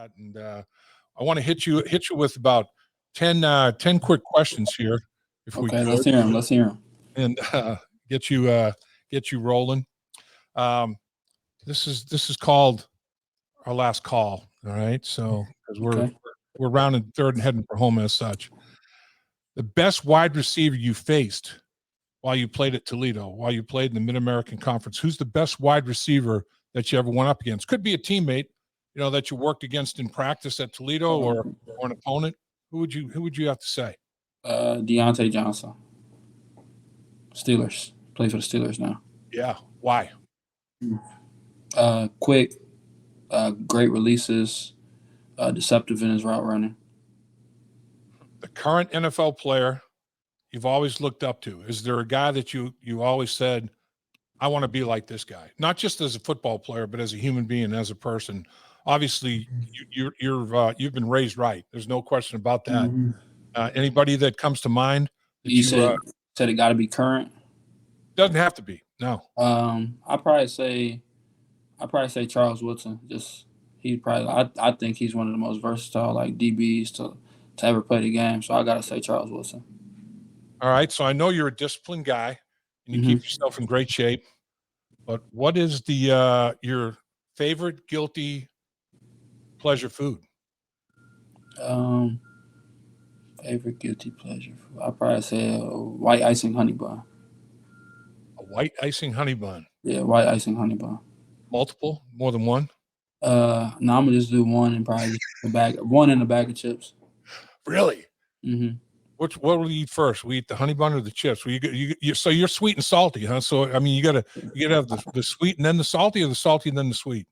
that. And I want to hit you with about 10 quick questions here, if we Okay, could, let's hear him. Let's hear him. and get you rolling. This is called our last call. All right, so because we're rounding third and heading for home as such. The best wide receiver you faced while you played at Toledo, while you played in the Mid-American Conference, who's the best wide receiver that you ever went up against? Could be a teammate, that you worked against in practice at Toledo, or an opponent. Who would you have to say? Deontay Johnson. Steelers. Play for the Steelers now. Yeah. Why? Quick, great releases, deceptive in his route running. The current NFL player you've always looked up to. Is there a guy that you always said, I want to be like this guy? Not just as a football player, but as a human being, as a person. Obviously, you've been raised right. There's no question about that. Mm-hmm. Anybody that comes to mind? That you said it got to be current. Doesn't have to be. No. I probably say Charles Woodson. I think he's one of the most versatile DBs to ever play the game. So I gotta say Charles Woodson. All right. So I know you're a disciplined guy and you keep yourself in great shape. But what is your favorite guilty pleasure food? Favorite guilty pleasure food. I'd probably say a white icing honey bun. A white icing honey bun. Yeah, white icing honey bun. Multiple? More than one? No, I'm gonna just do one and probably one in a bag of chips. Really? Mm-hmm. What will you eat first? We eat the honey bun or the chips? So you're sweet and salty, huh? So I mean, you gotta have the sweet and then the salty, or the salty and then the sweet.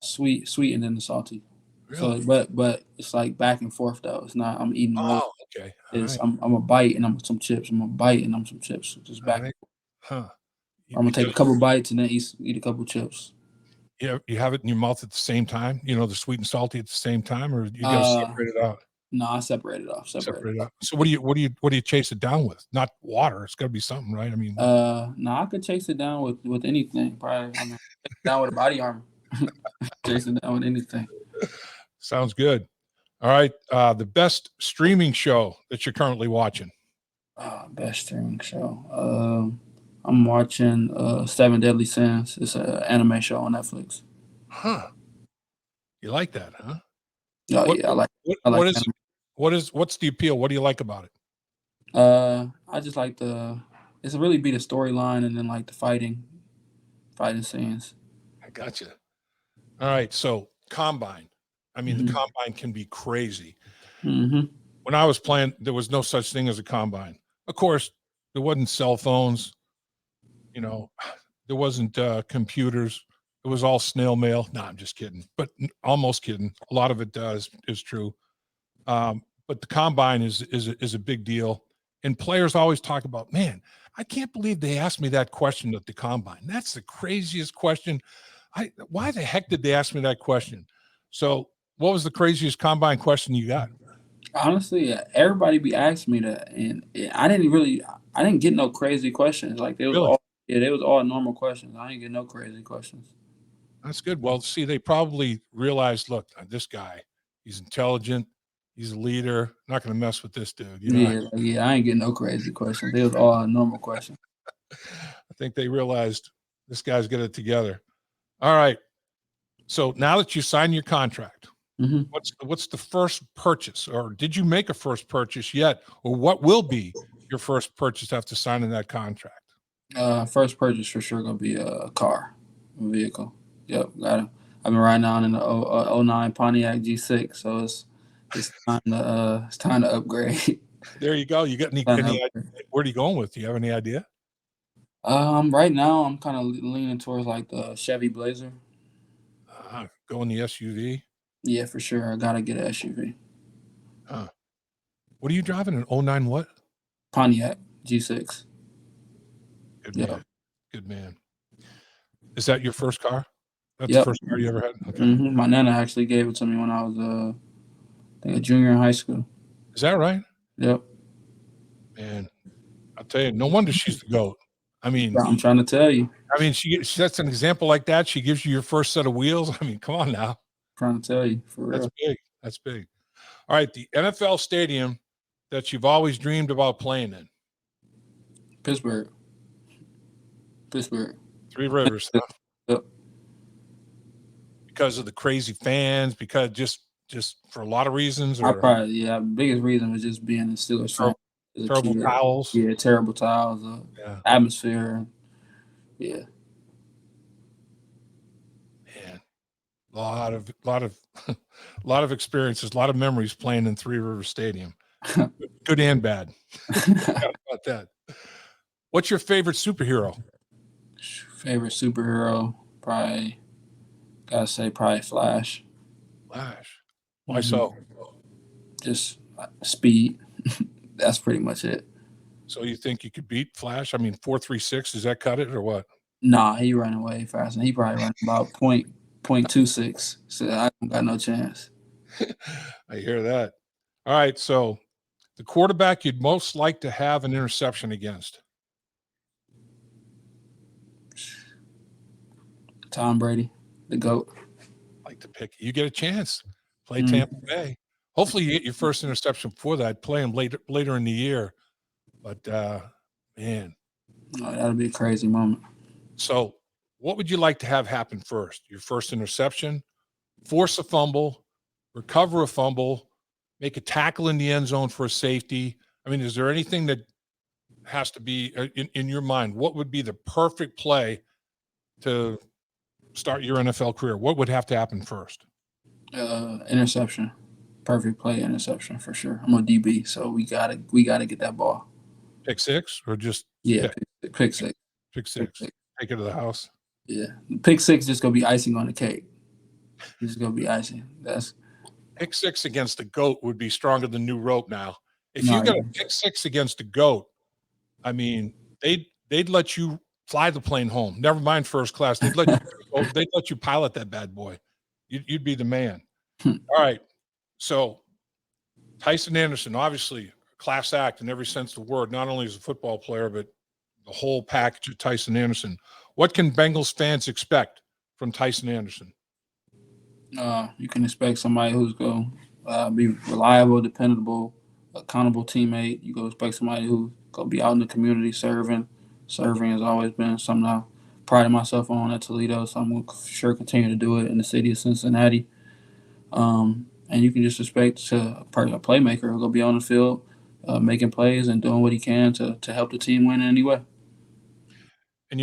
Sweet and then the salty. Really? So, but it's back and forth though. It's not. I'm eating. Oh, okay. Right. I'm a bite and I'm some chips. I'm a bite and I'm some chips. Just back. Right. Huh. I'm gonna take a couple bites and then eat a couple chips. Yeah, you have it in your mouth at the same time. The sweet and salty at the same time, or you gotta separate it out. No, I separate it off. Separate it out. So what do you chase it down with? Not water. It's got to be something, right? I mean, no, I could chase it down with anything. Probably down with a body armor. Chase it down with anything. Sounds good. All right, the best streaming show that you're currently watching. Best streaming show. I'm watching 7 Deadly Sins. It's an anime show on Netflix. Huh. You like that, huh? Oh, yeah, I like it. What's the appeal? What do you like about it? I just like it's really be the storyline and then the fighting scenes. I gotcha. All right, so Combine. I mean, the Combine can be crazy. Mm-hmm. When I was playing, there was no such thing as a Combine. Of course, there wasn't cell phones. There wasn't computers. It was all snail mail. No, I'm just kidding, but almost kidding. A lot of it is true. But the Combine is a big deal. And players always talk about, man, I can't believe they asked me that question at the Combine. That's the craziest question. Why the heck did they ask me that question? So what was the craziest Combine question you got? Honestly, everybody be asking me that, and I didn't get no crazy questions. They was all normal questions. I didn't get no crazy questions. That's good. Well, see, they probably realized, look, this guy, he's intelligent, he's a leader. Not going to mess with this dude. I ain't getting no crazy questions. They was all normal questions. I think they realized this guy's got it together. All right. So now that you signed your contract, what's the first purchase, or did you make a first purchase yet, or what will be your first purchase after signing that contract? First purchase for sure gonna be a vehicle. Yep, got it. I've been riding on in the 09 Pontiac G6, so it's time to upgrade. There you go. You got any idea? Where are you going with? Do you have any idea? Right now I'm kind of leaning towards the Chevy Blazer. Going the SUV? Yeah, for sure. I gotta get an SUV. What are you driving? An 09 what? Pontiac G6. Good man. Good man. Is that your first car? That's the first car you ever had? Okay. My nana actually gave it to me when I was I think a junior in high school. Is that right? Yep. Man, I'll tell you, no wonder she's the GOAT. I mean, I'm trying to tell you. I mean, she sets an example like that. She gives you your first set of wheels. I mean, come on now. Trying to tell you, for real. That's big. That's big. All right, the NFL stadium that you've always dreamed about playing in. Pittsburgh. Three Rivers, huh? Yep. Because of the crazy fans, because just for a lot of reasons, or Biggest reason was just being a Steelers fan. terrible towels. Yeah, terrible towels, atmosphere. Yeah. Man, a lot of experiences, a lot of memories playing in Three Rivers Stadium, good and bad. About that. What's your favorite superhero? Favorite superhero, probably Flash. Flash. Why so? Just speed. That's pretty much it. So you think you could beat Flash? I mean, 4.36, does that cut it or what? Nah, he running way faster. He probably running about 0.26. So I don't got no chance. I hear that. All right, so the quarterback you'd most like to have an interception against? Tom Brady, the GOAT. Like to pick. You get a chance. Play Tampa Bay. Hopefully you get your first interception before that. Play him later in the year. But, man. Oh, that'll be a crazy moment. So what would you like to have happen first? Your first interception, force a fumble, recover a fumble, make a tackle in the end zone for a safety? I mean, is there anything that has to be in your mind? What would be the perfect play to start your NFL career? What would have to happen first? Interception. Perfect play, interception for sure. I'm a DB, so we gotta get that ball. Pick six or just pick six. Pick six. Take it to the house. Yeah, pick six just gonna be icing on the cake. It's just gonna be icing. That's pick six against the GOAT would be stronger than new rope now. If you got a pick six against the GOAT, I mean, they'd let you fly the plane home. Never mind first class. They'd let you pilot that bad boy. You'd be the man. All right. So Tycen Anderson, obviously a class act in every sense of the word, not only as a football player, but the whole package of Tycen Anderson. What can Bengals fans expect from Tycen Anderson? You can expect somebody who's going to be reliable, dependable, accountable teammate. You can expect somebody who's going to be out in the community serving. Serving has always been something I prided myself on at Toledo, so I'm going to for sure continue to do it in the city of Cincinnati. And you can just expect a playmaker who's going to be on the field making plays and doing what he can to help the team win in any way. And,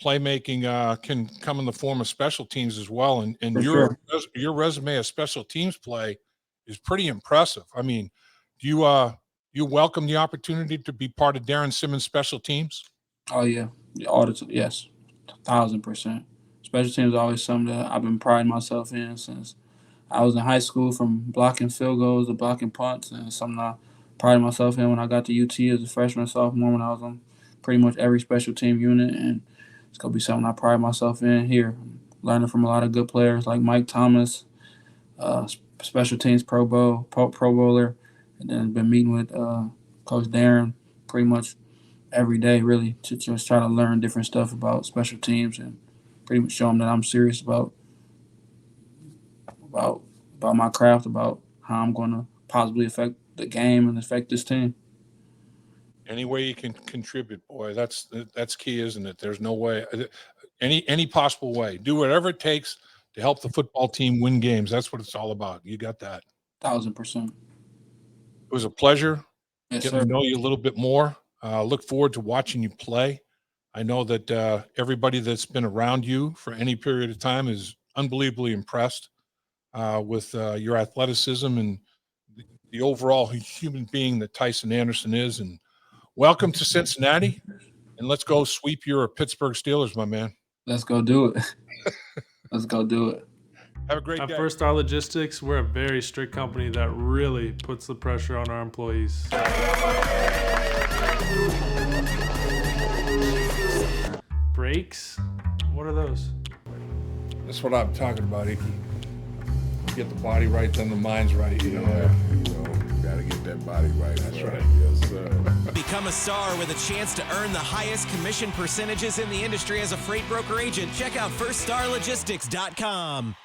playmaking can come in the form of special teams as well. And your resume of special teams play is pretty impressive. I mean, do you welcome the opportunity to be part of Darren Simmons' special teams? Oh, yeah. Yes, 1,000%. Special teams is always something that I've been priding myself in since I was in high school, from blocking field goals to blocking punts, and something I prided myself in when I got to UT as a freshman, sophomore, when I was on pretty much every special team unit, and it's going to be something I pride myself in here. Learning from a lot of good players like Mike Thomas, special teams Pro Bowler, and then been meeting with Coach Darren pretty much every day, really, to just try to learn different stuff about special teams and pretty much show them that I'm serious about my craft, about how I'm going to possibly affect the game and affect this team. Any way you can contribute, boy, that's key, isn't it? There's no way, any possible way. Do whatever it takes to help the football team win games. That's what it's all about. You got that. 1,000%. It was a pleasure getting to know you a little bit more. Look forward to watching you play. I know that everybody that's been around you for any period of time is unbelievably impressed with your athleticism and the overall human being that Tycen Anderson is. And welcome to Cincinnati, and let's go sweep your Pittsburgh Steelers, my man. Let's go do it. Let's go do it. Have a great day. At First Star Logistics, we're a very strict company that really puts the pressure on our employees. Breaks? What are those? That's what I'm talking about, Icky. Get the body right, then the mind's right. Gotta get that body right. That's right. Yes, sir. Become a star with a chance to earn the highest commission percentages in the industry as a freight broker agent. Check out FirstStarLogistics.com.